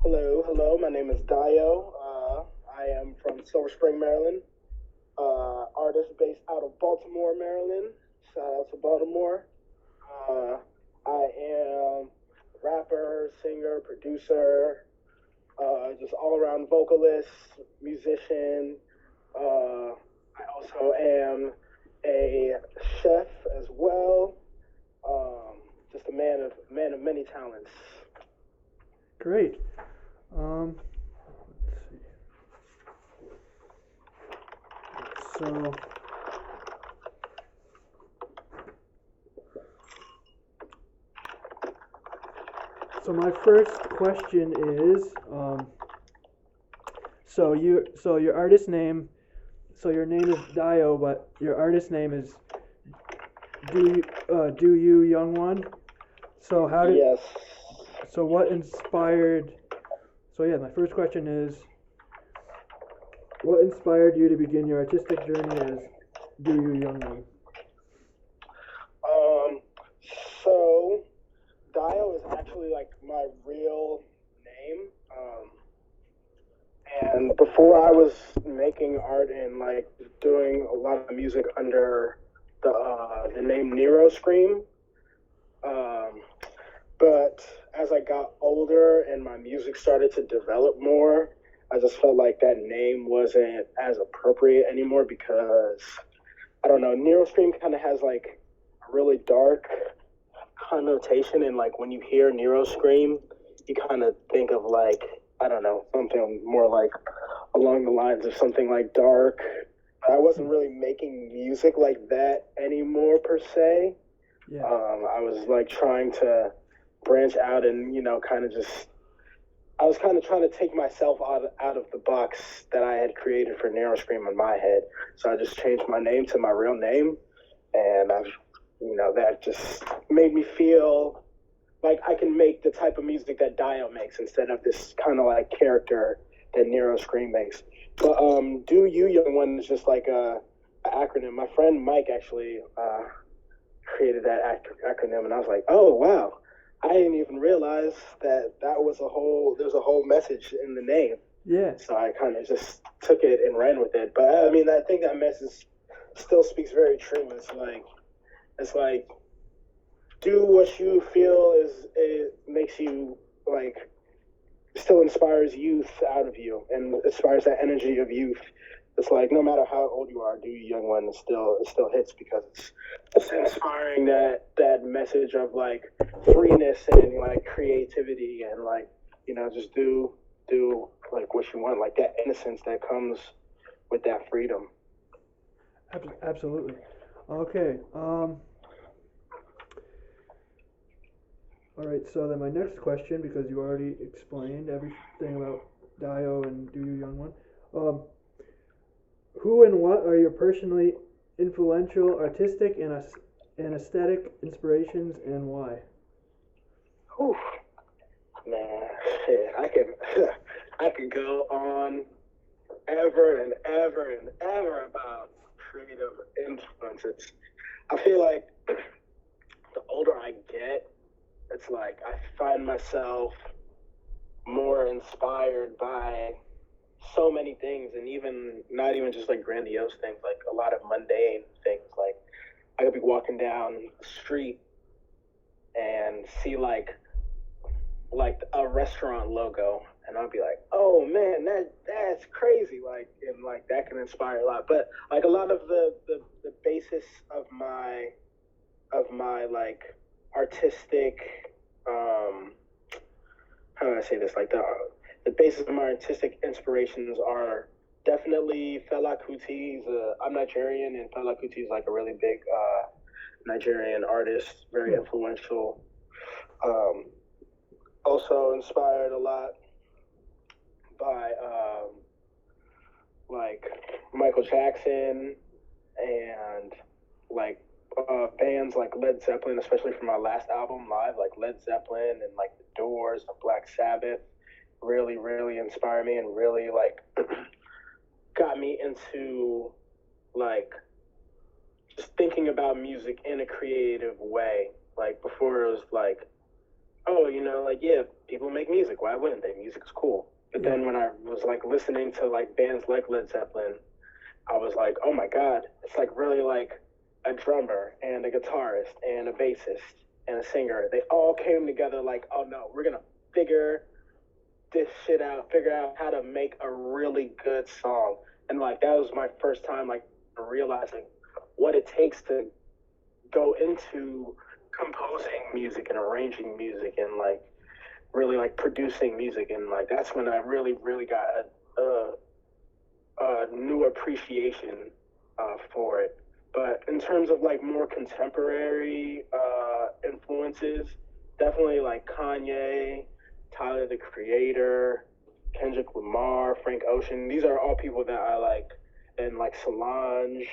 Hello. My name is Dyyo. I am from Silver Spring, Maryland. Artist based out of Baltimore, Maryland. Shout out to Baltimore. Uh, I am rapper, singer, producer, just all around vocalist, musician. I also am a chef as well. Just a man of many talents. Great. Let's see. So, my first question is, so your artist name, so your name is Dio, but your artist name is Do You Young One. So how did, Yes. so what inspired? So yeah, my first question is, what inspired you to begin your artistic journey as Do You Young One? Um, so Dio is actually like my real name. And before I was making art and like doing a lot of music under the name Nero Scream. Um, but as I got older and my music started to develop more, I just felt like that name wasn't as appropriate anymore because I don't know, Nero Scream kind of has like a really dark connotation, and like when you hear Nero Scream, you kind of think of like, I don't know, something more like along the lines of something like dark. I wasn't really making music like that anymore per se. Yeah. I was like trying to branch out and kind of just I was kind of trying to take myself out of the box that I had created for Narrow Scream in my head. So I just changed my name to my real name, and that just made me feel like I can make the type of music that Dio makes instead of this kind of like character that Nero Scream makes. But Do You Young One is just like a acronym. My friend Mike actually created that acronym, and I was like, oh wow, I didn't even realize that was there's a whole message in the name. Yeah. So I kind of just took it and ran with it. But I mean, I think that message still speaks very true. It's like do what you feel it makes you like still inspires youth out of you and inspires that energy of youth. It's like no matter how old you are, Do You Young One it still hits because it's inspiring that message of like freeness and like creativity and like just do like what you want, like that innocence that comes with that freedom. Absolutely. Okay. All right. So then my next question, because you already explained everything about Dio and Do You Young One, who and what are your personally influential artistic and aesthetic inspirations, and why? Whew, man, shit, I could go on ever and ever and ever about creative influences. I feel like the older I get, it's like I find myself more inspired by so many things, and even not even just like grandiose things, like a lot of mundane things. Like I could be walking down the street and see like a restaurant logo, and I'll be like, oh man, that's crazy, like, and like that can inspire a lot. But like a lot of the basis of my like artistic how do I say this, like the basis of my artistic inspirations are definitely Fela Kuti. I'm Nigerian, and Fela Kuti is like a really big Nigerian artist, very influential. Um, Also inspired a lot by like Michael Jackson and like bands like Led Zeppelin, especially for my last album, Live, like Led Zeppelin and like The Doors, and Black Sabbath, really, really inspired me and really like got me into like just thinking about music in a creative way. Like before it was like oh, like, yeah, people make music. Why wouldn't they? Music's cool. But Yeah. then when I was like listening to like bands like Led Zeppelin, I was like, oh my God, it's like really like a drummer and a guitarist and a bassist and a singer. They all came together like, oh no, we're gonna figure this shit out, figure out how to make a really good song. And like that was my first time like realizing what it takes to go into composing music and arranging music and like really like producing music. And like that's when I really got a new appreciation for it. But in terms of like more contemporary influences, definitely like Kanye, Tyler the Creator, Kendrick Lamar, Frank Ocean. These are all people that I like, and like Solange.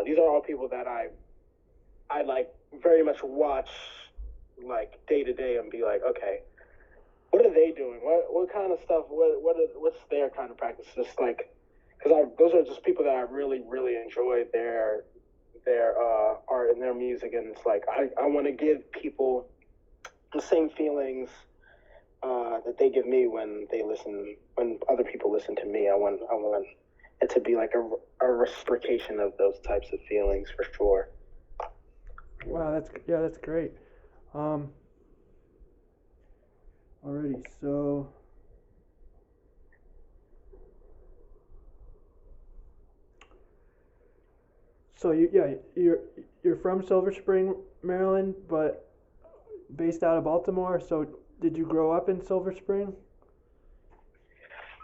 These are all people that I like very much watch like day to day and be like, okay, what are they doing? What kind of stuff? What's their kind of practice? Just like because I those are just people that I really enjoy their art and their music, and it's like I want to give people the same feelings that they give me when other people listen to me. I want it to be like a reciprocation of those types of feelings for sure. Wow, that's great. Um, Alrighty, so you're from Silver Spring, Maryland, but based out of Baltimore. So did you grow up in Silver Spring?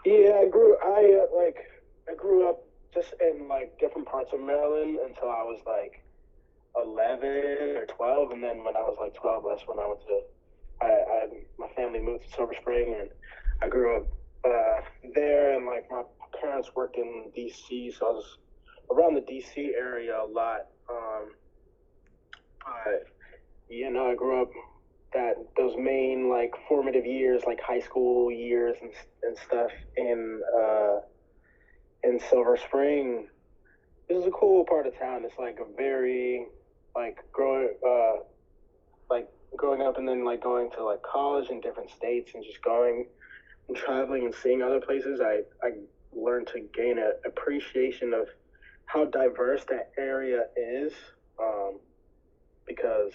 Yeah, I grew up just in like different parts of Maryland until I was like 11 or 12, and then when I was like 12, that's when I went to I my family moved to Silver Spring, and I grew up there, and like my parents worked in D.C., so I was around the D.C. area a lot. But I grew up that those main like formative years, like high school years and stuff in Silver Spring. This is a cool part of town. It's like a very like growing up and then like going to like college in different states and just going and traveling and seeing other places. I learned to gain an appreciation of how diverse that area is, because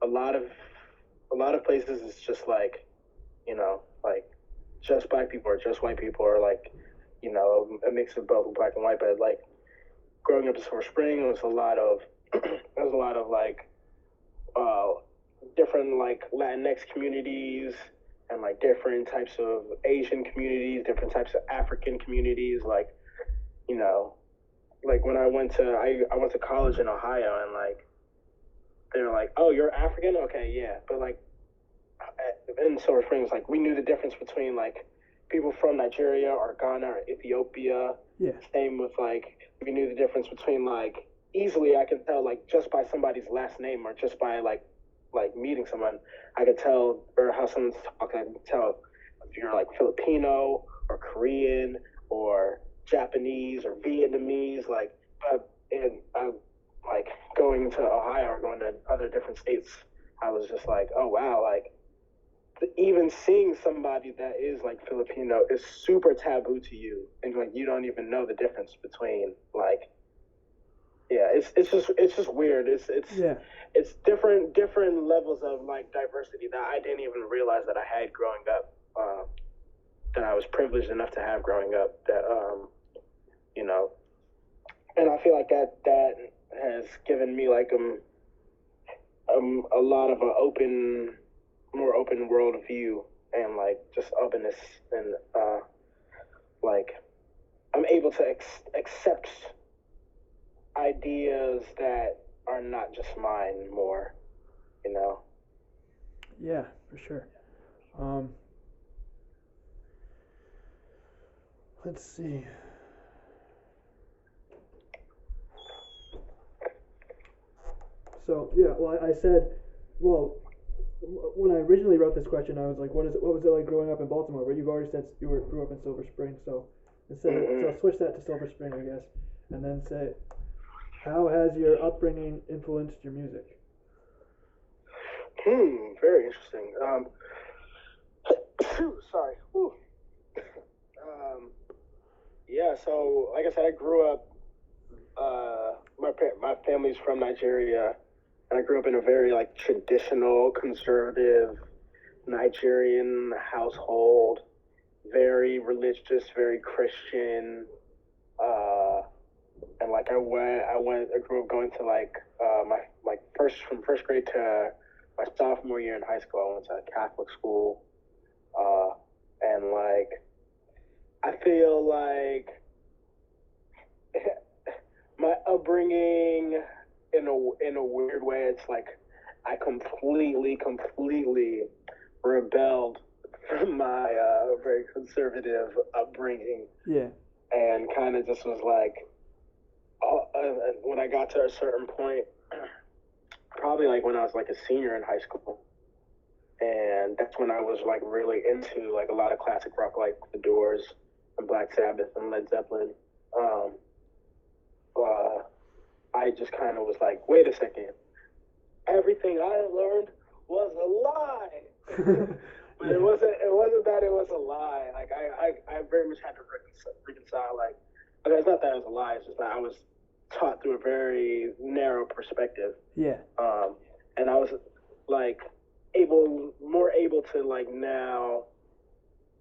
a lot of a lot of places it's just like like just black people or just white people or like a mix of both black and white. But like growing up in Silver Spring, was a lot of there was a lot of like uh, different like Latinx communities and like different types of Asian communities, different types of African communities. Like you know, like when I went to college in Ohio, and like they were like, "Oh, you're African? Okay, yeah." But like in Silver Springs, like we knew the difference between like people from Nigeria or Ghana or Ethiopia. Yeah. Same with like we knew the difference between like easily I could tell like just by somebody's last name or just by like meeting someone, I could tell or how someone's talking. I could tell if you're like Filipino or Korean or Japanese or Vietnamese. Like, but and like going to Ohio or going to other different states, I was just like, oh wow, like even seeing somebody that is like Filipino is super taboo to you, and like you don't even know the difference between like yeah, it's just weird. Yeah. It's different levels of like diversity that I didn't even realize that I had growing up. That I was privileged enough to have growing up. That you know, and I feel like that has given me like a lot of a more open world view and like just openness and like I'm able to accept ideas that are not just mine more, you know. Yeah, for sure. Um, let's see. So yeah, well, I said, well, when I originally wrote this question, I was like, what was it like growing up in Baltimore? But you've already said grew up in Silver Spring, so so I'll switch that to Silver Spring, I guess, and then say, how has your upbringing influenced your music? Very interesting. Sorry. Whew. Yeah. So, like I said, I grew up. My family's from Nigeria, and I grew up in a very like traditional, conservative Nigerian household. Very religious, very Christian. Uh, and like I grew up going to like my like from first grade to my sophomore year in high school. I went to a Catholic school, and like I feel like my upbringing in a weird way, it's like I completely rebelled from my very conservative upbringing. Yeah. And kind of just was like, when I got to a certain point, probably like when I was like a senior in high school, and that's when I was like really into like a lot of classic rock, like The Doors and Black Sabbath and Led Zeppelin. I just kind of was like, wait a second, everything I learned was a lie. But it wasn't that it was a lie. Like I very much had to reconcile. Like, okay, it's not that it was a lie. It's just that I was taught through a very narrow perspective. Yeah. And I was like more able to like now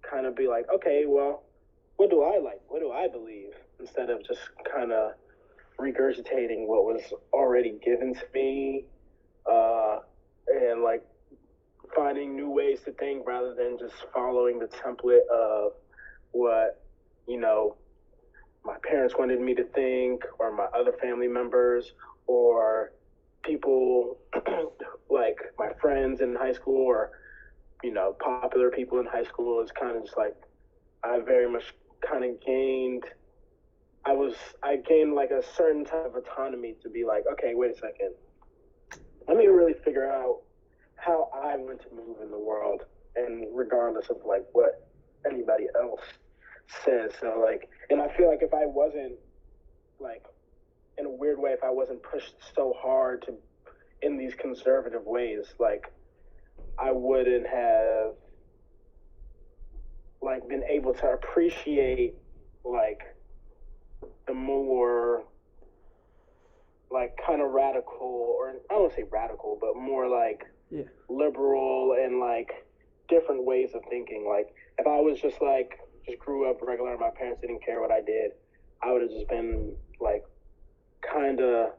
kind of be like, okay, well, what do I like? What do I believe? Instead of just kind of regurgitating what was already given to me, and like finding new ways to think rather than just following the template of what, my parents wanted me to think, or my other family members, or people like my friends in high school, or, popular people in high school. Is kind of just like, I very much kind of I gained like a certain type of autonomy to be like, okay, wait a second. Let me really figure out how I want to move in the world, and regardless of like what anybody else says. So like, and I feel like if I wasn't like, in a weird way, if I wasn't pushed so hard to in these conservative ways, like I wouldn't have like been able to appreciate like the more like kind of radical, or I don't want to say radical, but more like liberal and like different ways of thinking. Like if I was just grew up regular and my parents didn't care what I did, I would have just been like kind of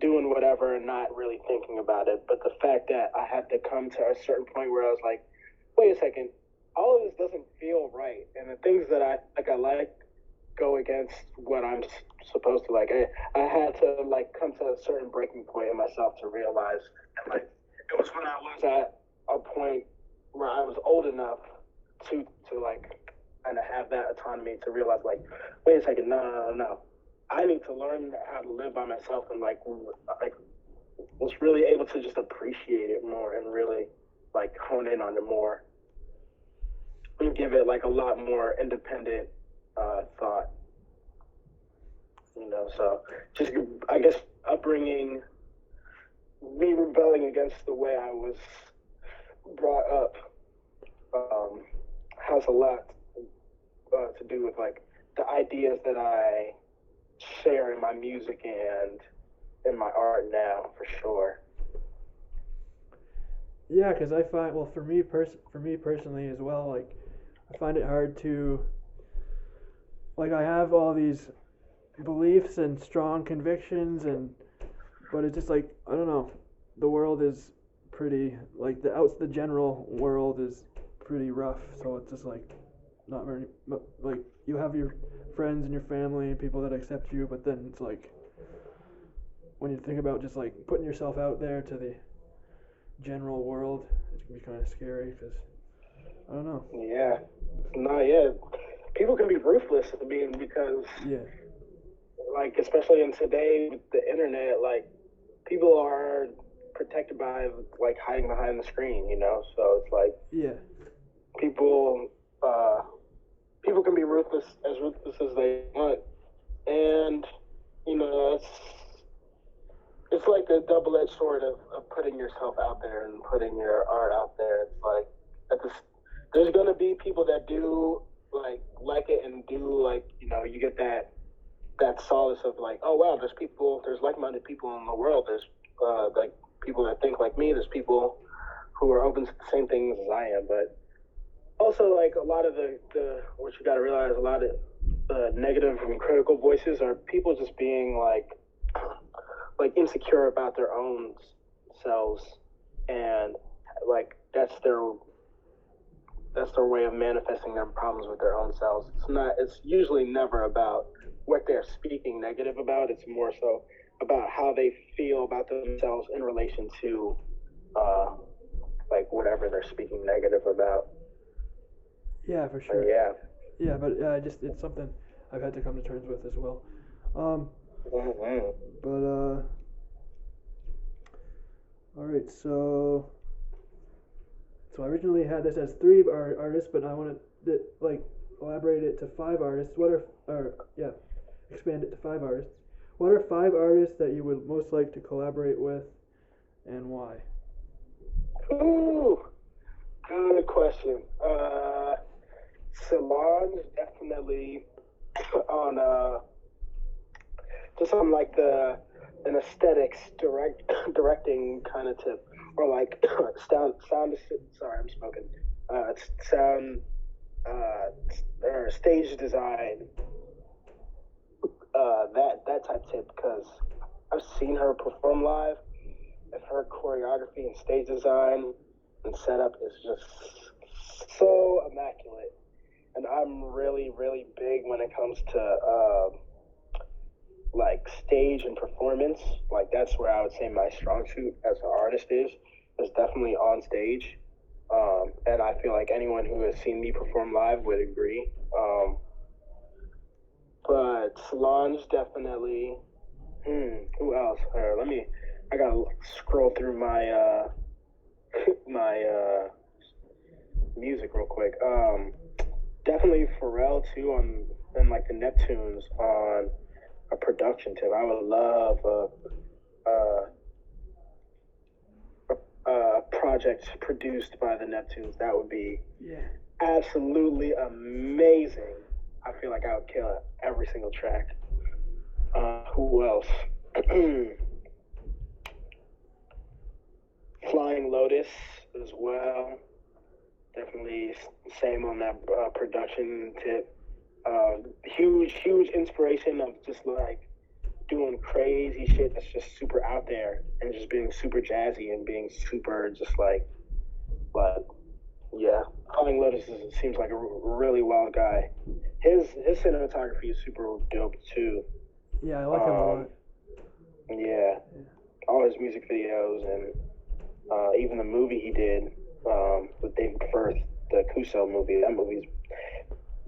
doing whatever and not really thinking about it. But the fact that I had to come to a certain point where I was like, wait a second, all of this doesn't feel right, and the things that I like go against what I'm supposed to like. I had to like come to a certain breaking point in myself to realize, and like it was when I was at a point where I was old enough to like kind of have that autonomy to realize like, wait a second, no. I need to learn how to live by myself, and like was really able to just appreciate it more and really like hone in on it more and give it like a lot more independent thought. So just, I guess, upbringing, me rebelling against the way I was brought up, has a lot to do with like the ideas that I share in my music and in my art now, for sure. Yeah, because I find, well, for me personally as well, like I find it hard to, like, I have all these beliefs and strong convictions, but it's just like, I don't know, the world is pretty, like the general world is pretty rough, so it's just like not very, like, you have your friends and your family and people that accept you, but then it's like, when you think about just like putting yourself out there to the general world, it can be kind of scary, because I don't know. Yeah. No, yeah. People can be ruthless, because like, especially in today with the internet, like people are protected by like hiding behind the screen, so it's like people can be ruthless as they want, and it's like the double-edged sword of putting yourself out there and putting your art out there. It's like there's gonna be people that do like it and do you get that solace of like, oh wow, there's like-minded people in the world. There's like people that think like me. There's people who are open to the same things as I am. But also like a lot of the what you got to realize, a lot of the negative and critical voices are people just being like insecure about their own selves, and like that's their way of manifesting their problems with their own selves. It's usually never about what they're speaking negative about. It's more so about how they feel about themselves in relation to whatever they're speaking negative about. Yeah, for sure. Yeah, but it's something I've had to come to terms with as well. But all right, so I originally had this as 3 artists, but I wanted to elaborate it to 5 artists. Expand it to 5 artists. What are 5 artists that you would most like to collaborate with, and why? Ooh, good question. Solange definitely on just on like an aesthetics directing kind of tip, or like sound. Sorry, I'm smoking. Sound or stage design. That type tip, because I've seen her perform live, and her choreography and stage design and setup is just so immaculate. And I'm really, really big when it comes to like stage and performance. Like that's where I would say my strong suit as an artist is definitely on stage. And I feel like anyone who has seen me perform live would agree. But Solange definitely. Who else? I gotta scroll through my my music real quick. Definitely Pharrell too on like the Neptunes on a production tip. I would love a project produced by the Neptunes. That would be absolutely amazing. I feel like I would kill it every single track. Who else? Flying Lotus as well. Definitely same on that production tip. Huge inspiration of just like doing crazy shit that's just super out there and just being super jazzy and being super just like yeah. Flying Lotus seems like a really wild guy. His cinematography is super dope too. Yeah, I like him a lot. Yeah, all his music videos and even the movie he did with David Firth, the Kuso movie. That movie's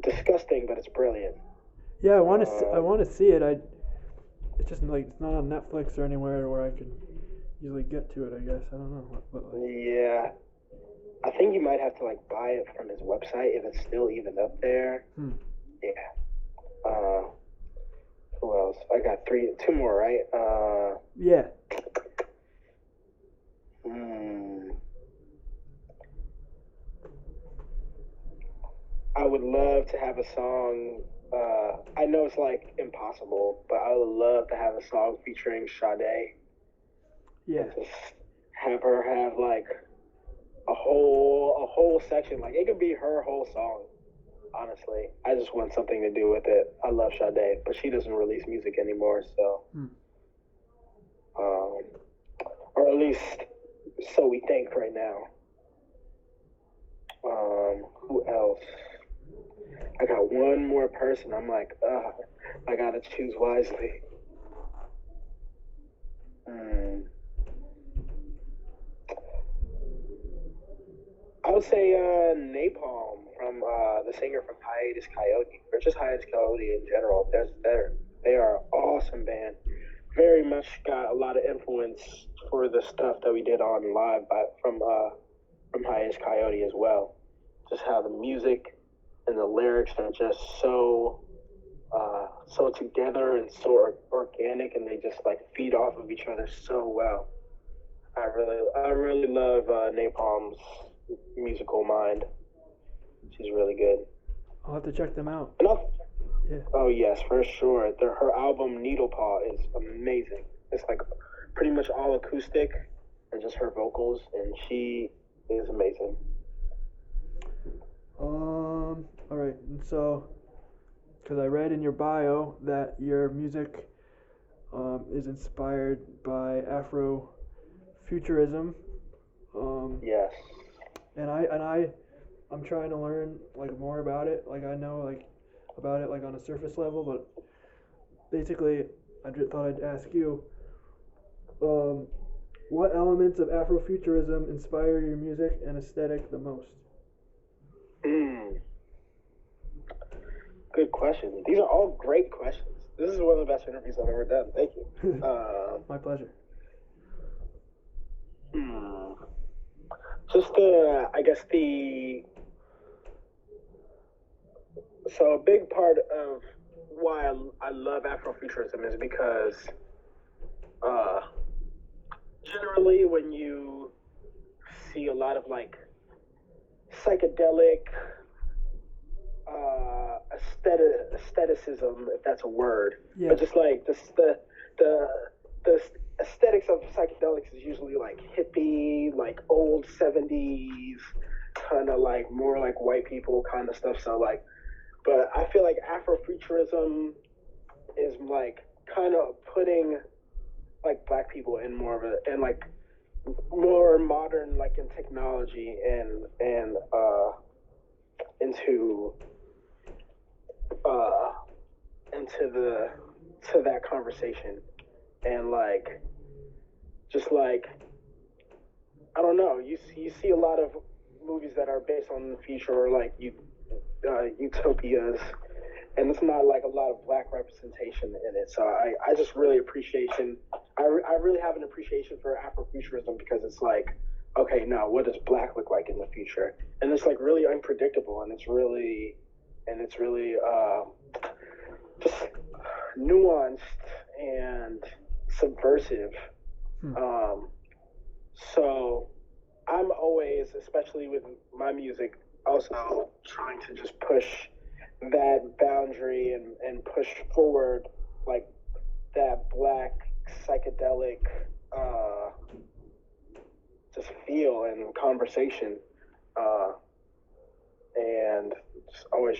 disgusting, but it's brilliant. Yeah, I want to see it. It's just like it's not on Netflix or anywhere where I can easily get to it. I guess I don't know. Yeah, I think you might have to like buy it from his website if it's still even up there. Yeah. Who else? I got 2 more, right? Yeah. I would love to have a song. I know it's like impossible, but I would love to have a song featuring Sade. Yeah. Just have her have like a whole section. Like it could be her whole song. Honestly, I just want something to do with it. I love Sade, but she doesn't release music anymore, so or at least so we think right now. Who else? I got one more person. I'm like, I gotta choose wisely. I would say Napalm from the singer from Hiatus Coyote, or just Hiatus Coyote in general. They are an awesome band. Very much got a lot of influence for the stuff that we did on live from Hiatus Coyote as well. Just how the music and the lyrics are just so together and so organic, and they just like feed off of each other so well. I really love Napalm's musical mind. She's really good. I'll have to check them out. And Yeah. oh yes, for sure. Her album Needle Paw is amazing. It's like pretty much all acoustic and just her vocals, and she is amazing. All right. And so, because I read in your bio that your music is inspired by Afrofuturism. Yes. And I'm trying to learn like more about it. Like I know like about it like on a surface level, but basically I thought I'd ask you, what elements of Afrofuturism inspire your music and aesthetic the most? Good question. These are all great questions. This is one of the best interviews I've ever done. Thank you. My pleasure. Just I guess so a big part of why I love Afrofuturism is because generally when you see a lot of like psychedelic aestheticism, if that's a word, but just like the aesthetics of psychedelics is usually like hippie, like old 70s, kind of like more like white people kind of stuff. So like, but I feel like Afrofuturism is like kind of putting like black people in more of a, and like more modern, like in technology and into that conversation, and like just like I don't know, you see a lot of movies that are based on the future or like utopias, and it's not like a lot of black representation in it. So I just really I really have an appreciation for Afrofuturism because it's like, okay, now what does black look like in the future? And it's like really unpredictable, and it's really just nuanced and subversive. So I'm always, especially with my music, also trying to just push that boundary and push forward like that black psychedelic just feel and conversation, and just always,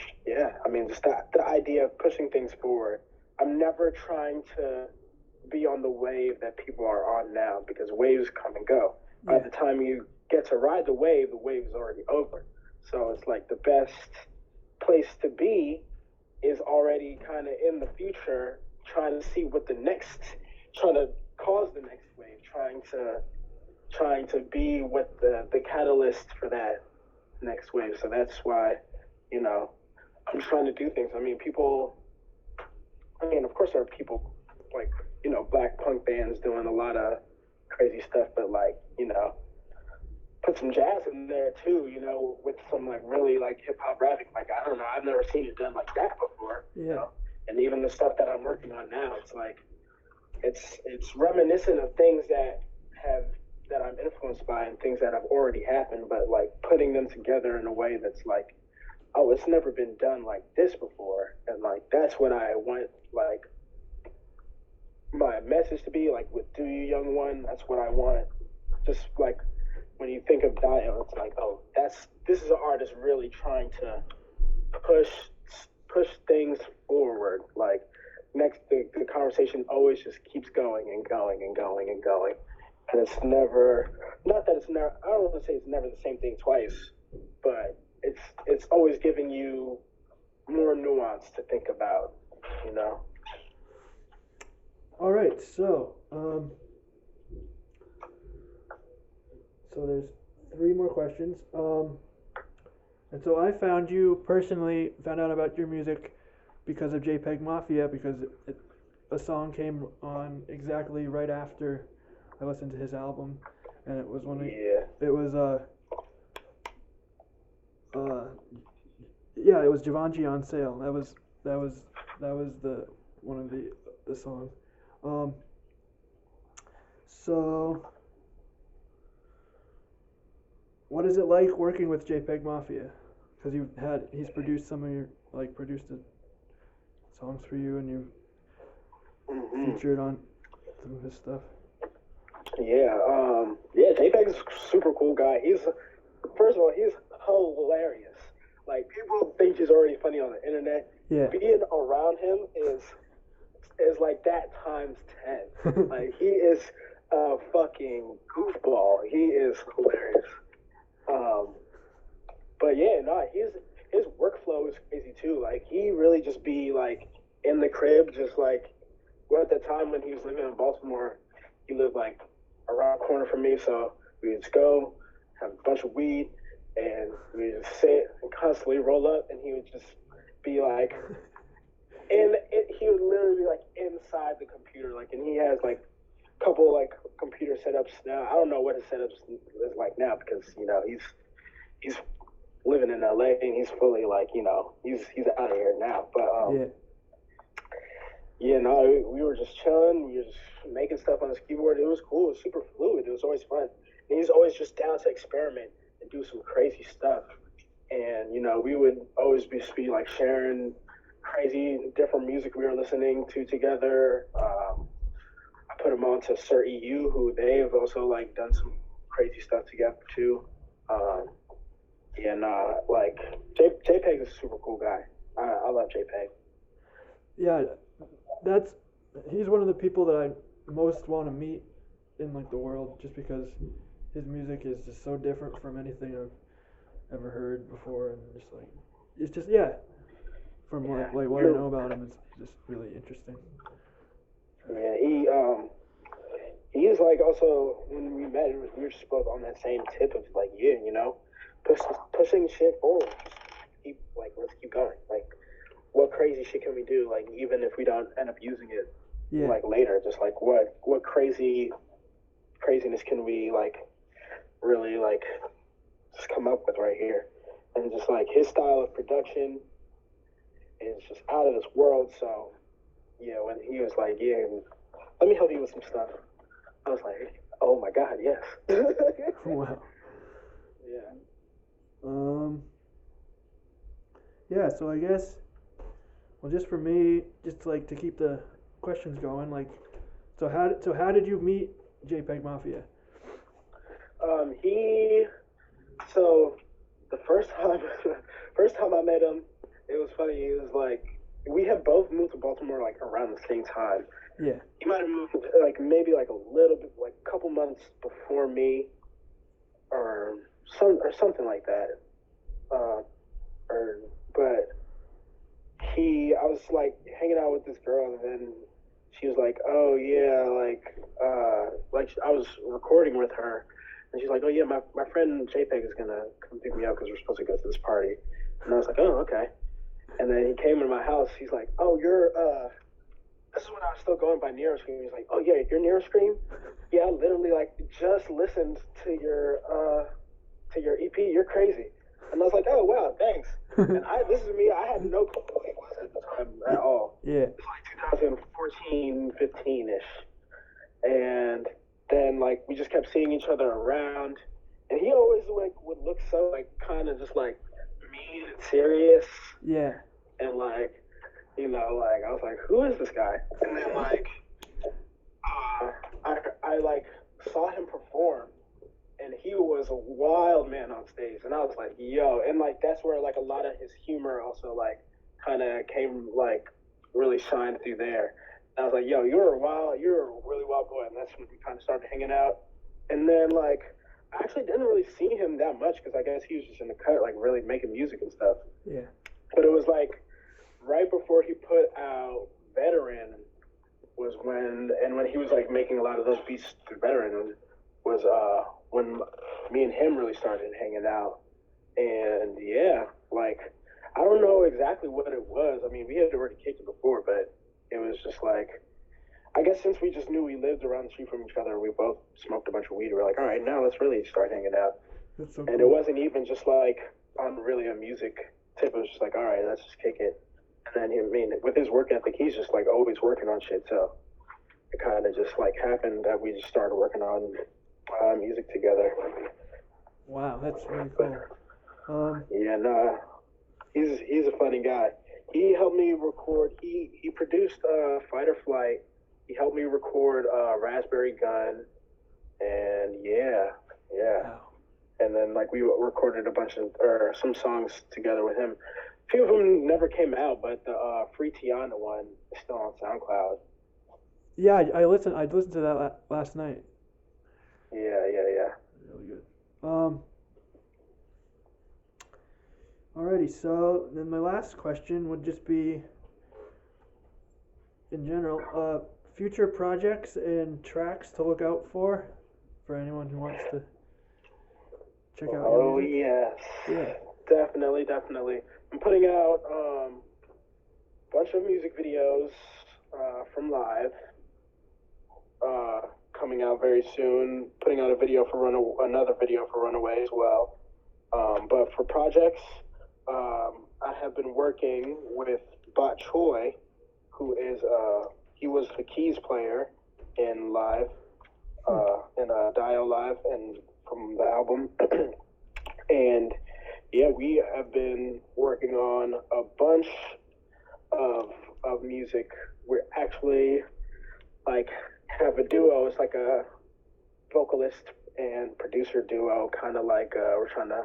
I mean, just the idea of pushing things forward. I'm never trying to be on the wave that people are on now, because waves come and go. By the time you get to ride the wave is already over. So it's like the best place to be is already kind of in the future, trying to see what trying to cause the next wave, trying to be what the catalyst for that next wave. So that's why, I'm trying to do things. I mean, of course there are people like, black punk bands doing a lot of crazy stuff, but like, put some jazz in there too, with some like really like hip hop rapping. Like, I don't know, I've never seen it done like that before. And even the stuff that I'm working on now, it's like it's reminiscent of things that I'm influenced by and things that have already happened, but like putting them together in a way that's like, oh, it's never been done like this before. And like that's what I want, like my message to be, like with Do You Young One, that's what I want. Just like when you think of Dyyo, it's like, oh, this is an artist really trying to push things forward. Like the conversation always just keeps going and going and going and going. And it's never, not that it's never, I don't want to say it's never the same thing twice, but it's always giving you more nuance to think about, All right, so there's 3 more questions. And so I found out about your music because of JPEGMAFIA, because a song came on exactly right after I listened to his album, and it was it was Givenchy on Sale. That was the one of the songs. So what is it like working with JPEGMAFIA? Because he's produced some of your, produced the songs for you, and you featured on some of his stuff. Yeah, JPEG's a super cool guy. First of all, he's hilarious. Like, people think he's already funny on the internet. Yeah. Being around him is like that times 10. Like, he is a fucking goofball. He is hilarious. But yeah, his workflow is crazy too. Like, he really just be like in the crib, just like, well, at the time when he was living in Baltimore, he lived like around the corner from me, so we would just go have a bunch of weed, and we would just sit and constantly roll up, and he would just be like, he would literally be like inside the computer, like, and he has like a couple like computer setups now. I don't know what his setups is like now, because he's living in LA, and he's fully like, he's out of here now. But we were just chilling. We were just making stuff on his keyboard. It was cool. It was super fluid. It was always fun. And he's always just down to experiment and do some crazy stuff. And we would always be like sharing crazy different music we were listening to together. I put him on to Sir EU, who they've also like done some crazy stuff together too. Like JPEG is a super cool guy. I love JPEG. Yeah, he's one of the people that I most want to meet in like the world, just because his music is just so different from anything I've ever heard before, and just like it's just from like what I know about him, it's just really interesting. Yeah, he's like, also when we met, we were just both on that same tip of like, pushing shit forward. Let's keep going. Like, what crazy shit can we do? Like, even if we don't end up using it, like later, just like what craziness can we like really like just come up with right here? And just like his style of production is just out of this world. So when he was like, let me help you with some stuff, I was like, oh my god, yes. Wow. Yeah. So I guess, well, just for me, just like to keep the questions going, like, so how did you meet JPEGMAFIA? So the first time I met him, it was funny. He was like, we had both moved to Baltimore like around the same time. Yeah. He might have moved like maybe like a little bit, like a couple months before me, or something like that. But I was like hanging out with this girl, and then she was like, oh yeah, like I was recording with her, and she's like, oh yeah, my friend JPEG is gonna come pick me up because we're supposed to go to this party. And I was like, oh, okay. And then he came into my house. He's like, oh, this is when I was still going by NeoScream. He's like, oh yeah, you're NeoScream? Yeah, I literally like just listened to your EP. You're crazy. And I was like, oh wow, thanks. And this is me. I had no clue who he was at the time at all. Yeah. It was like 2014, 15-ish. And then like we just kept seeing each other around, and he always like would look so like kind of just like mean and serious. Yeah. And like, like I was like, who is this guy? And then like I like saw him perform, and he was a wild man on stage, and I was like, yo. And like that's where like a lot of his humor also like kind of came, like really shined through there. And I was like, yo, you're a really wild boy. And that's when we kind of started hanging out. And then like I actually didn't really see him that much, because I guess he was just in the cut, like really making music and stuff. Yeah. But it was like right before he put out Veteran was when he was like making a lot of those beats through Veteran was when me and him really started hanging out. And yeah, like I don't know exactly what it was. I mean, we had already kicked it before, but it was just like, I guess since we just knew we lived around the street from each other, we both smoked a bunch of weed. We were like, all right, now let's really start hanging out. That's so and cool. It wasn't even just like on really a music tip. It was just like, all right, let's just kick it. And then, with his work ethic, he's just like always working on shit. So it kind of just like happened that we just started working on music together. Wow, that's really cool. Yeah, no, he's a funny guy. He helped me record. He produced Fight or Flight. He helped me record Raspberry Gun, and yeah. Wow. And then like we recorded a bunch of or some songs together with him. A few of them never came out, but the Free Tiana one is still on SoundCloud. Yeah, I listened. I listened to that last night. Yeah. Really good. Alrighty. So then my last question would just be, in general, future projects and tracks to look out for anyone who wants to check out your music. Yes. Yeah. Definitely. I'm putting out a bunch of music videos from live. Coming out very soon. Putting out another video for Runaway as well. But for projects, I have been working with Bot Choi, who is he was the keys player in live, in Dyyo live, and from the album. And yeah, we have been working on a bunch of music. We're actually like have a duo. It's like a vocalist and producer duo, kind of like we're trying to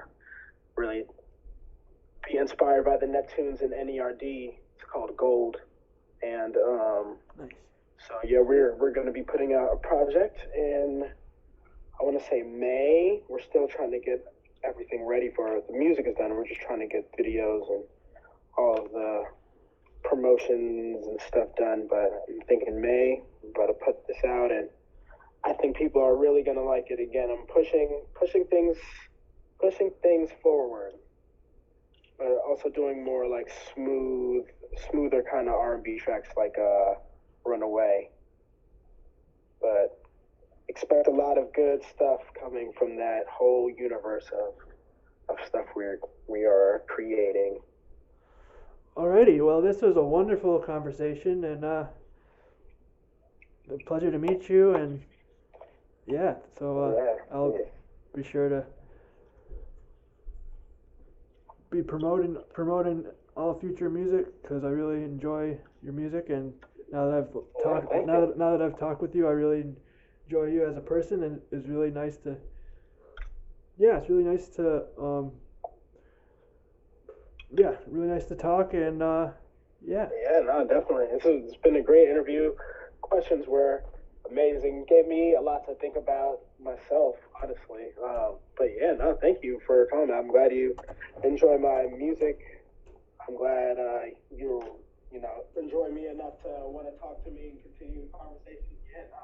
really be inspired by the Neptunes and NERD. It's called Gold, and Nice. so yeah, we're going to be putting out a project in, I want to say May. We're still trying to get everything ready for it. The music is done. We're just trying to get videos and all of the promotions and stuff done. But I'm thinking May. I'm about to put this out, and I think people are really going to like it. Again, I'm pushing things forward, but also doing more like smoother kind of R&B tracks like Runaway. But expect a lot of good stuff coming from that whole universe of stuff we are creating. Alrighty. Well, this was a wonderful conversation, and a pleasure to meet you. And yeah, so I'll be sure to be promoting all future music because I really enjoy your music. And now that I've talked with you, I really enjoy you as a person, and it's really nice to really nice to talk. And Yeah, no, definitely. It's been a great interview. Questions were amazing. Gave me a lot to think about myself, honestly. But yeah, no, thank you for coming. I'm glad you enjoy my music. I'm glad you enjoy me enough to want to talk to me and continue the conversation. Yeah, no,